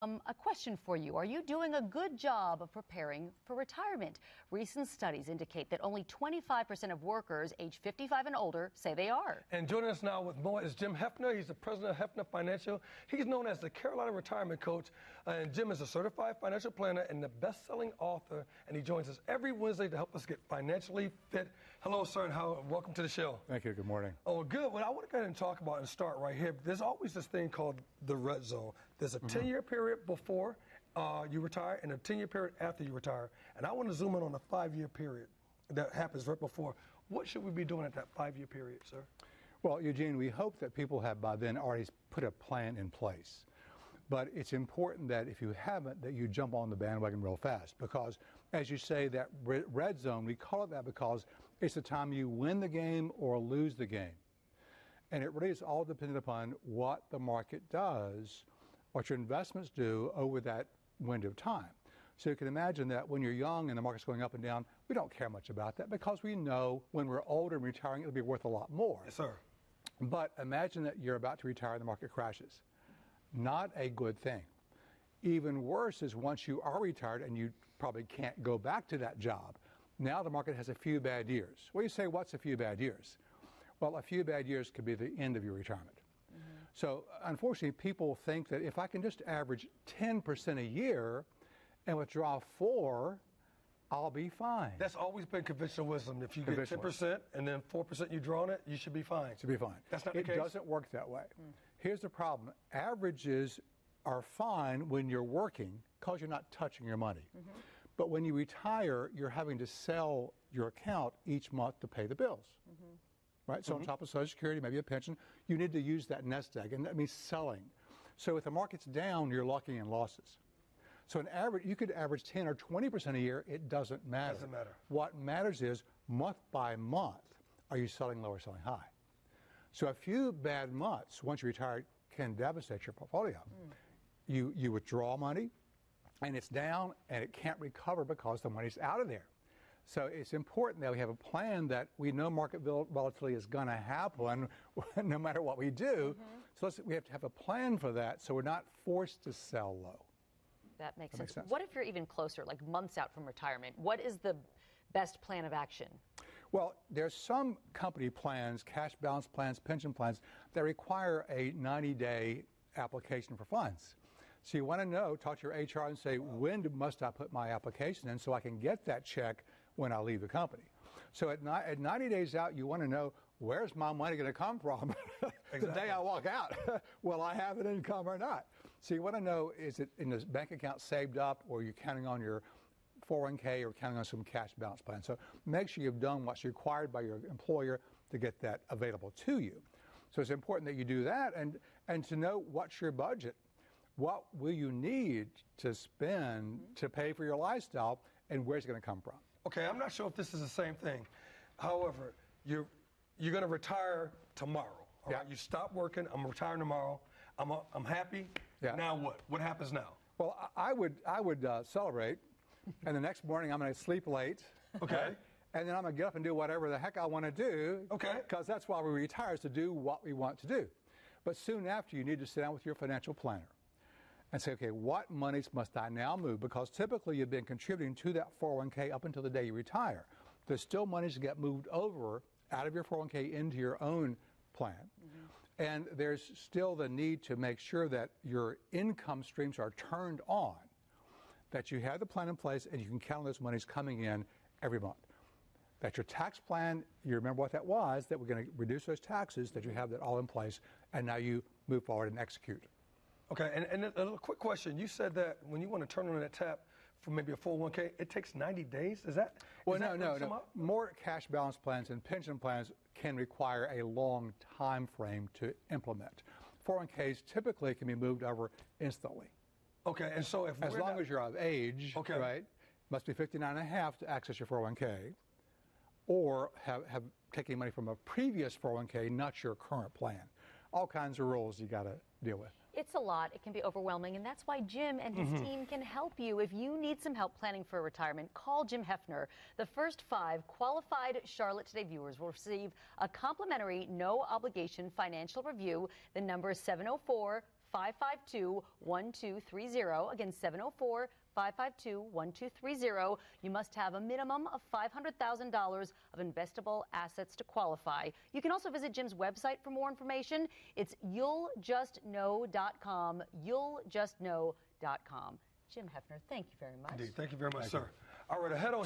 A question for you. Are you doing a good job of preparing for retirement? Recent studies indicate that only 25% of workers age 55 and older say they are. And joining us now with more is Jim Heafner. He's the president of Heafner Financial. He's known as the Carolina Retirement Coach. And Jim is a certified financial planner and the best-selling author. And he joins us every Wednesday to help us get financially fit. Hello, sir, and welcome to the show. Thank you. Good morning. Oh, good. Well, I want to go ahead and talk about and start right here. There's always this thing called the red zone. There's a 10-year period before you retire and a 10-year period after you retire. And I want to zoom in on the 5-year period that happens right before. What should we be doing at that 5-year period, sir? Well, Eugene, we hope that people have by then already put a plan in place. But it's important that if you haven't, that you jump on the bandwagon real fast. Because, as you say, that red zone, we call it that because it's the time you win the game or lose the game. And it really is all dependent upon what the market does, what your investments do over that window of time. So you can imagine that when you're young and the market's going up and down, we don't care much about that because we know when we're older and retiring, it'll be worth a lot more. Yes, sir. But imagine that you're about to retire and the market crashes. Not a good thing. Even worse is once you are retired and you probably can't go back to that job. Now the market has a few bad years. Well, you say, what's a few bad years? Well, a few bad years could be the end of your retirement. So, unfortunately, people think that if I can just average 10% a year and withdraw 4, I'll be fine. That's always been conventional wisdom. If you get 10% and then 4% you draw on it, you should be fine. Should be fine. That's not the case? It doesn't work that way. Here's the problem. Averages are fine when you're working because you're not touching your money. But when you retire, you're having to sell your account each month to pay the bills. Right? So on top of Social Security, maybe a pension, you need to use that nest egg, and that means selling. So if the market's down, you're locking in losses. So an average, you could average 10 or 20% a year, it doesn't matter. Doesn't matter. What matters is month by month, are you selling low or selling high? So a few bad months, once you retire, can devastate your portfolio. You withdraw money, and it's down, and it can't recover because the money's out of there. So it's important that we have a plan that we know market volatility is going to happen no matter what we do. So we have to have a plan for that so we're not forced to sell low. That makes sense. What if you're even closer, like months out from retirement? What is the best plan of action? Well, there's some company plans, cash balance plans, pension plans, that require a 90-day application for funds. So you want to know, talk to your HR and say, when must I put my application in so I can get that check when I leave the company? So at 90 days out, you want to know, where's my money going to come from the day I walk out? Will I have an income or not? So you want to know, is it in the bank account saved up, or are you counting on your 401k or counting on some cash balance plan? So make sure you've done what's required by your employer to get that available to you. So it's important that you do that and to know what's your budget. What will you need to spend to pay for your lifestyle, and where's it going to come from? Okay, I'm not sure if this is the same thing. However, you're going to retire tomorrow. All right? You stop working. I'm retiring tomorrow. I'm happy. Now what? What happens now? Well, I would celebrate, and the next morning I'm going to sleep late. Okay. And then I'm going to get up and do whatever the heck I want to do. Okay. Because that's why we retire, is to do what we want to do. But soon after, you need to sit down with your financial planner and say, okay, what monies must I now move? Because typically you've been contributing to that 401k up until the day you retire. There's still monies to get moved over out of your 401k into your own plan. And there's still the need to make sure that your income streams are turned on, that you have the plan in place and you can count on those monies coming in every month. That your tax plan, you remember what that was, that we're going to reduce those taxes, that you have that all in place, and now you move forward and execute. Okay, and a quick question. You said that when you want to turn on that tap for maybe a 401k, it takes 90 days? Is that? Well, no. More cash balance plans and pension plans can require a long time frame to implement. 401ks typically can be moved over instantly. Okay, and so if as long as you're of age, right, must be 59 and a half to access your 401k, or have taken money from a previous 401k, not your current plan. All kinds of rules you got to deal with. It's a lot. It can be overwhelming, and that's why Jim and his team can help you. If you need some help planning for retirement, call Jim Heafner. The first 5 qualified Charlotte Today viewers will receive a complimentary, no-obligation financial review. The number is 704 704-552-1230. Again, 704-552-1230. You must have a minimum of $500,000 of investable assets to qualify. You can also visit Jim's website for more information. It's you'lljustknow.com, you'lljustknow.com. Jim Heafner, thank you very much. Indeed. Thank you very much, sir. All right, ahead on